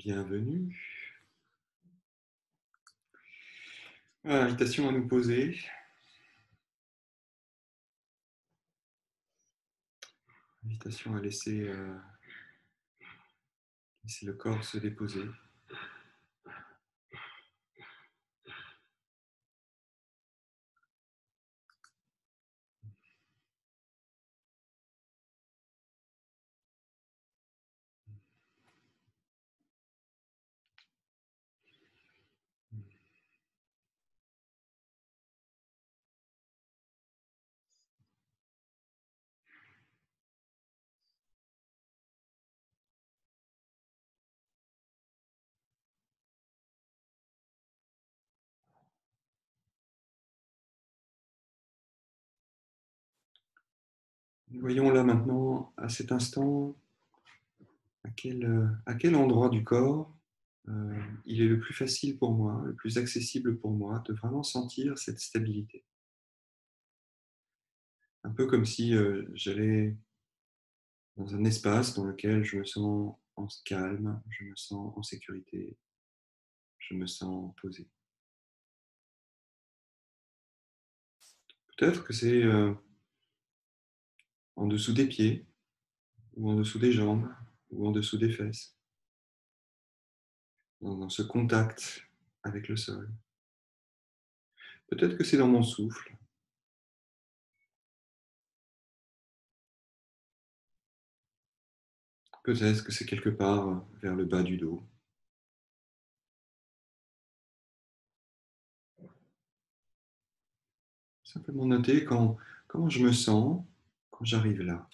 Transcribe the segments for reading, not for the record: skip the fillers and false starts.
Bienvenue. Voilà, invitation à nous poser, invitation à laisser le corps se déposer. Voyons là maintenant, à cet instant, à quel endroit du corps il est le plus facile pour moi, le plus accessible pour moi de vraiment sentir cette stabilité. Un peu comme si j'allais dans un espace dans lequel je me sens en calme, je me sens en sécurité, je me sens posé. Peut-être que c'est en dessous des pieds, ou en dessous des jambes, ou en dessous des fesses, dans ce contact avec le sol. Peut-être que c'est dans mon souffle, peut-être que c'est quelque part vers le bas du dos. Simplement noter comment je me sens quand j'arrive là.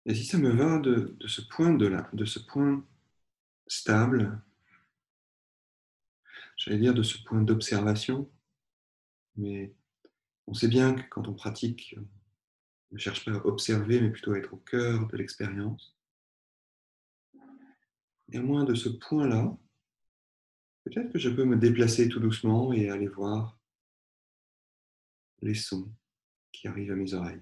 Et si ça me va de ce point de ce point stable, j'allais dire de ce point d'observation, mais on sait bien que quand on pratique, on ne cherche pas à observer, mais plutôt à être au cœur de l'expérience. Et à moins de ce point-là, peut-être que je peux me déplacer tout doucement et aller voir les sons qui arrivent à mes oreilles,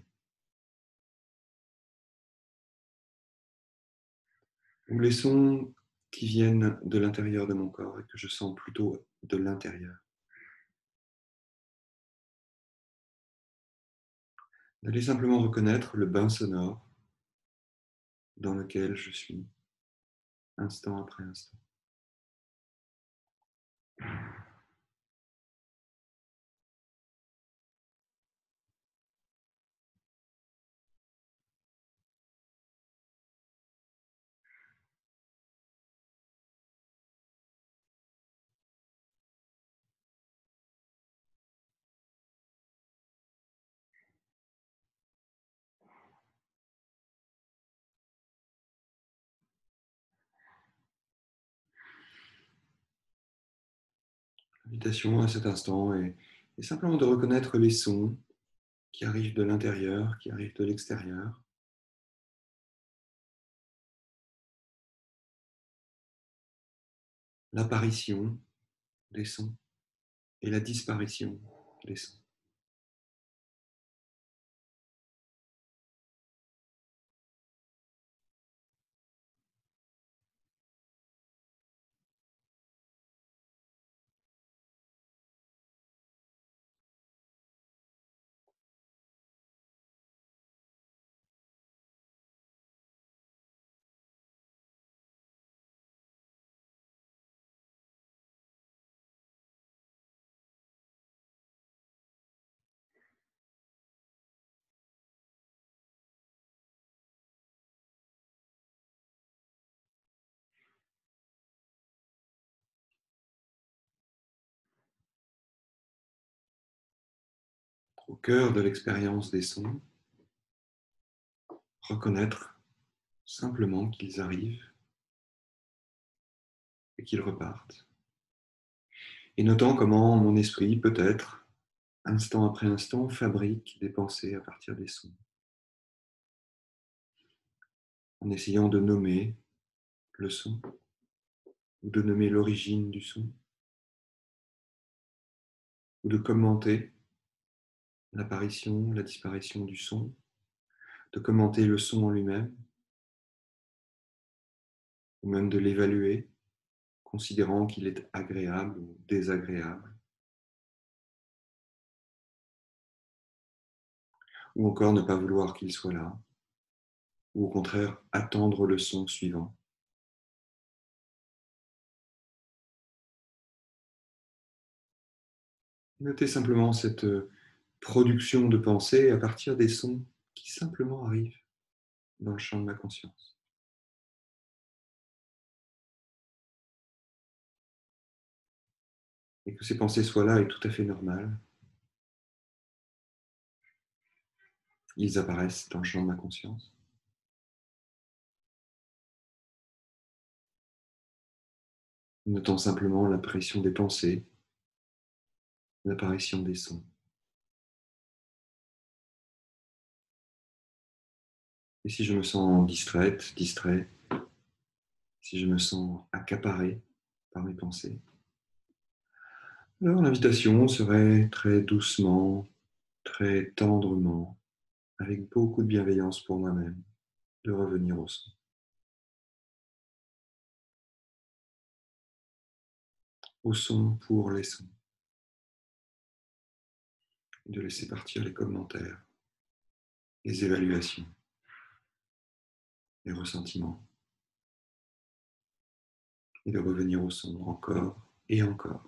ou les sons qui viennent de l'intérieur de mon corps et que je sens plutôt de l'intérieur. D'aller simplement reconnaître le bain sonore dans lequel je suis, instant après instant. L'invitation à cet instant est simplement de reconnaître les sons qui arrivent de l'intérieur, qui arrivent de l'extérieur, l'apparition des sons et la disparition des sons. Au cœur de l'expérience des sons, reconnaître simplement qu'ils arrivent et qu'ils repartent. Et notant comment mon esprit, peut-être, instant après instant, fabrique des pensées à partir des sons, en essayant de nommer le son, ou de nommer l'origine du son, ou de commenter l'apparition, la disparition du son, de commenter le son en lui-même, ou même de l'évaluer, considérant qu'il est agréable ou désagréable, ou encore ne pas vouloir qu'il soit là, ou au contraire attendre le son suivant. Notez simplement cette production de pensée à partir des sons qui simplement arrivent dans le champ de ma conscience. Et que ces pensées soient là est tout à fait normal. Ils apparaissent dans le champ de ma conscience. Notons simplement l'apparition des pensées, l'apparition des sons. Et si je me sens distraite, distrait, si je me sens accaparé par mes pensées, alors l'invitation serait très doucement, très tendrement, avec beaucoup de bienveillance pour moi-même, de revenir au son. Au son pour les sons. De laisser partir les commentaires, les évaluations, les ressentiments, et de revenir au son encore et encore.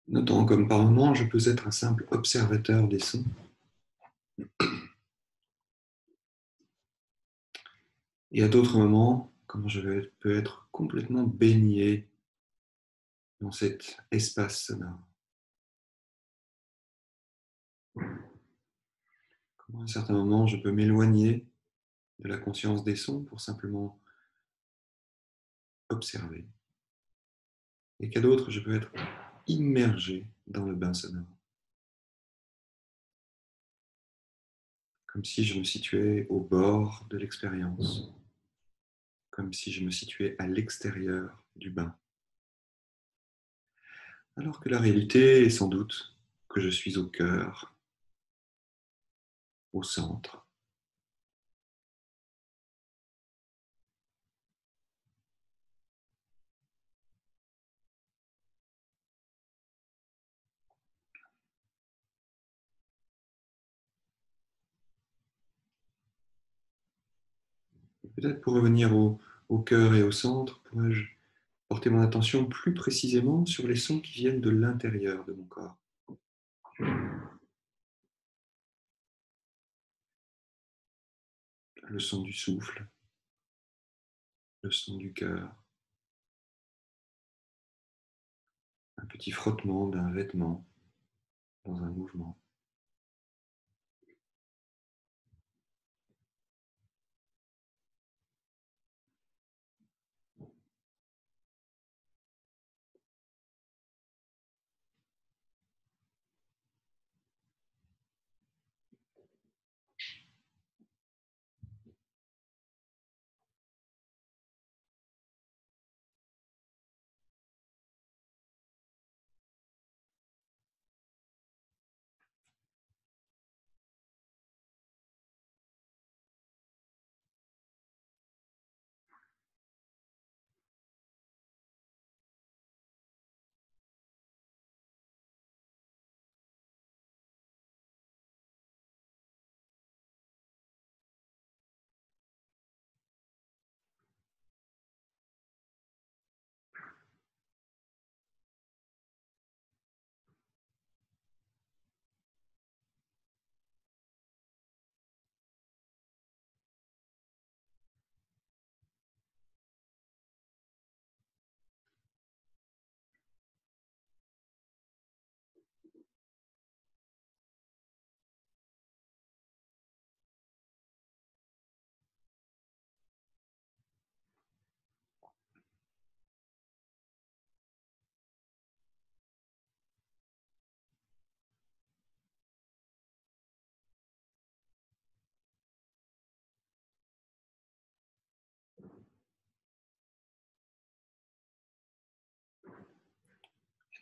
Notant comme par moments je peux être un simple observateur des sons, et à d'autres moments, comment peux être complètement baigné dans cet espace sonore. Comment à un certain moment je peux m'éloigner de la conscience des sons pour simplement observer. Et qu'à d'autres, je peux être immergé dans le bain sonore. Comme si je me situais au bord de l'expérience, comme si je me situais à l'extérieur du bain. Alors que la réalité est sans doute que je suis au cœur, au centre. Et peut-être pour revenir au cœur et au centre, pourrais-je porter mon attention plus précisément sur les sons qui viennent de l'intérieur de mon corps. Le son du souffle, le son du cœur, un petit frottement d'un vêtement dans un mouvement.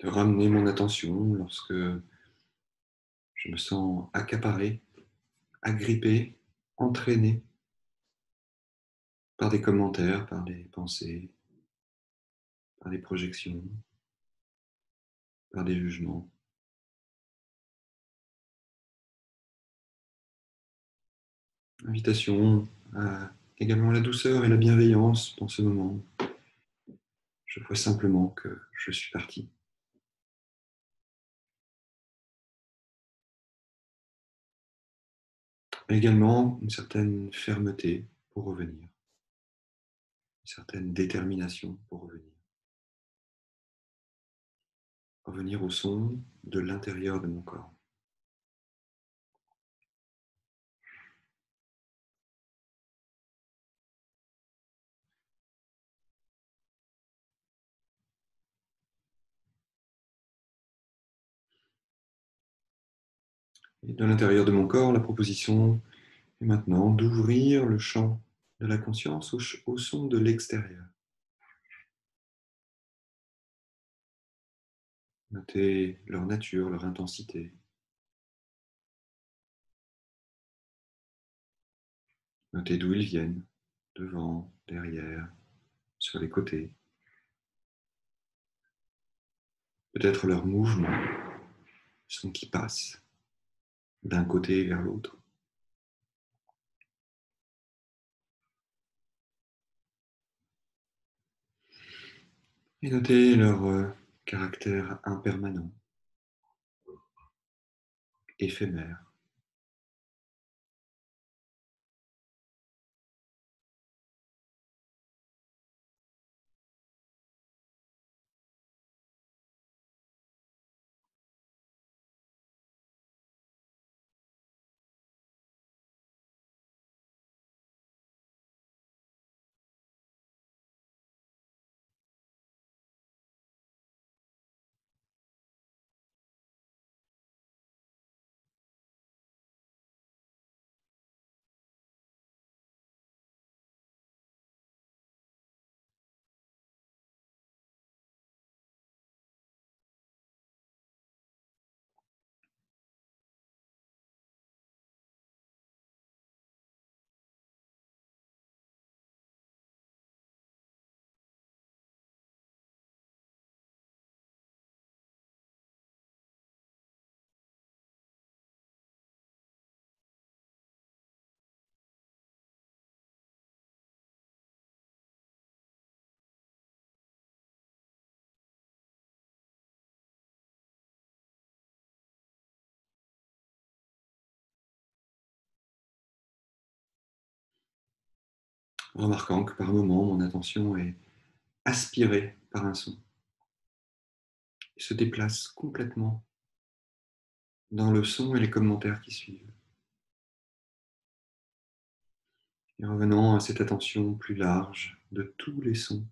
de ramener mon attention lorsque je me sens accaparé, agrippé, entraîné par des commentaires, par des pensées, par des projections, par des jugements. Invitation également à la douceur et la bienveillance dans ce moment. Je vois simplement que je suis parti. Également une certaine fermeté pour revenir, une certaine détermination pour revenir. Revenir au son de l'intérieur de mon corps. Et de l'intérieur de mon corps, la proposition est maintenant d'ouvrir le champ de la conscience au son de l'extérieur. Notez leur nature, leur intensité. Notez d'où ils viennent, devant, derrière, sur les côtés. Peut-être leur mouvement, son qui passe d'un côté vers l'autre. Et notez leur caractère impermanent, éphémère. Remarquant que par moments, mon attention est aspirée par un son et se déplace complètement dans le son et les commentaires qui suivent. Et revenant à cette attention plus large de tous les sons,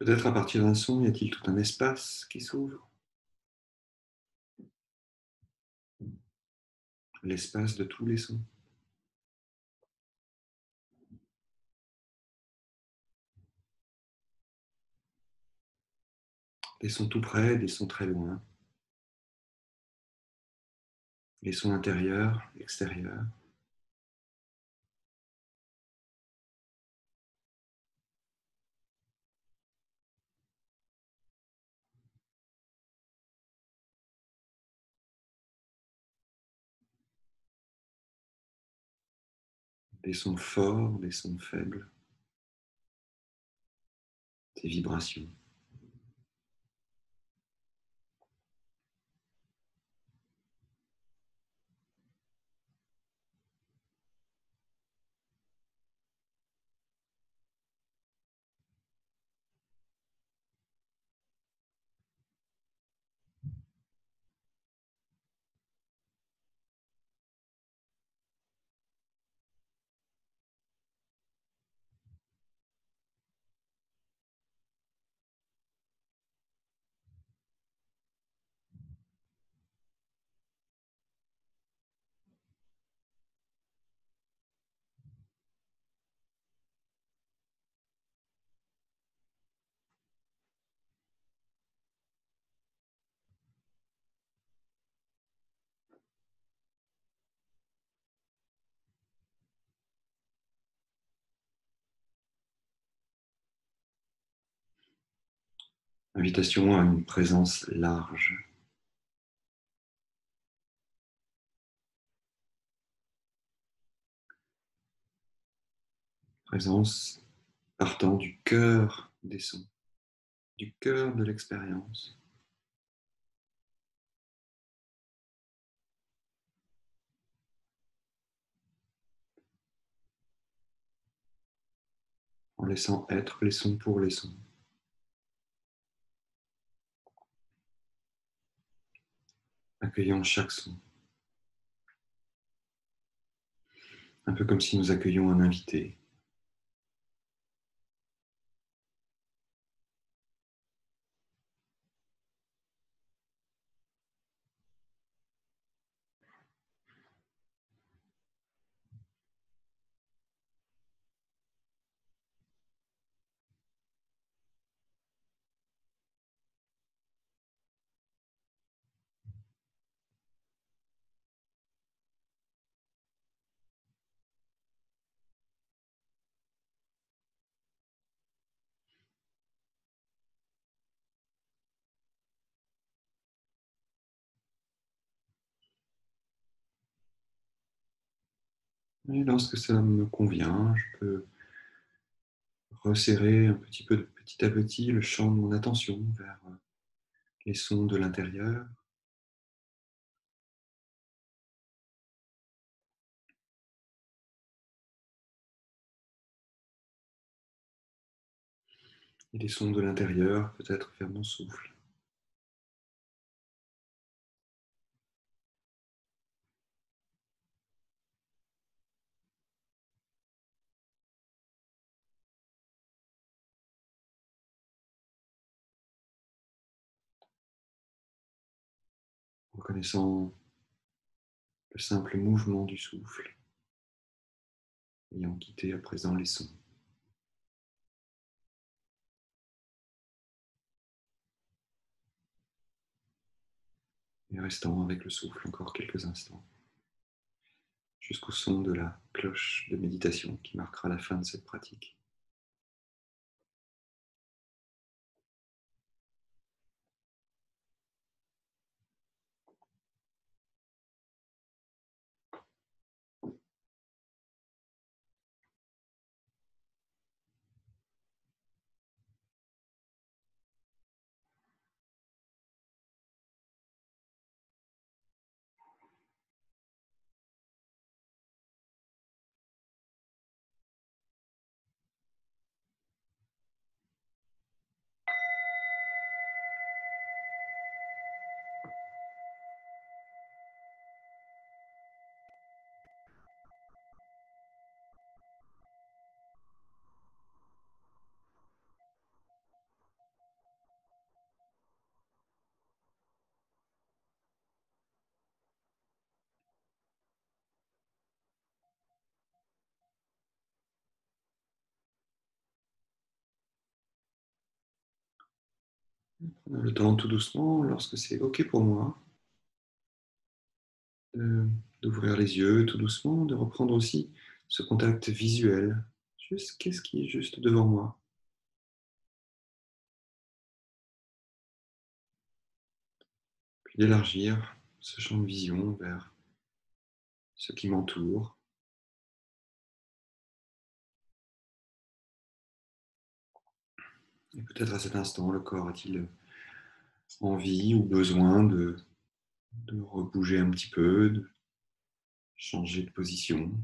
Peut-être à partir d'un son, y a-t-il tout un espace qui s'ouvre? L'espace de tous les sons. Des sons tout près, des sons très loin. Les sons intérieurs, extérieurs. Des sons forts, des sons faibles. Des vibrations. Invitation à une présence large. Présence partant du cœur des sons, du cœur de l'expérience. En laissant être les sons pour les sons. Accueillant chaque son. Un peu comme si nous accueillions un invité. Et lorsque ça me convient, je peux resserrer un petit peu, petit à petit, le champ de mon attention vers les sons de l'intérieur. Et les sons de l'intérieur, peut-être vers mon souffle. Reconnaissant le simple mouvement du souffle, ayant quitté à présent les sons. Et restant avec le souffle encore quelques instants, jusqu'au son de la cloche de méditation qui marquera la fin de cette pratique. Prendre le temps tout doucement, lorsque c'est OK pour moi, de- d'ouvrir les yeux tout doucement, de reprendre aussi ce contact visuel. Juste, qu'est-ce qui est juste devant moi? Puis d'élargir ce champ de vision vers ce qui m'entoure. Et peut-être à cet instant, le corps a-t-il envie ou besoin de rebouger un petit peu, de changer de position.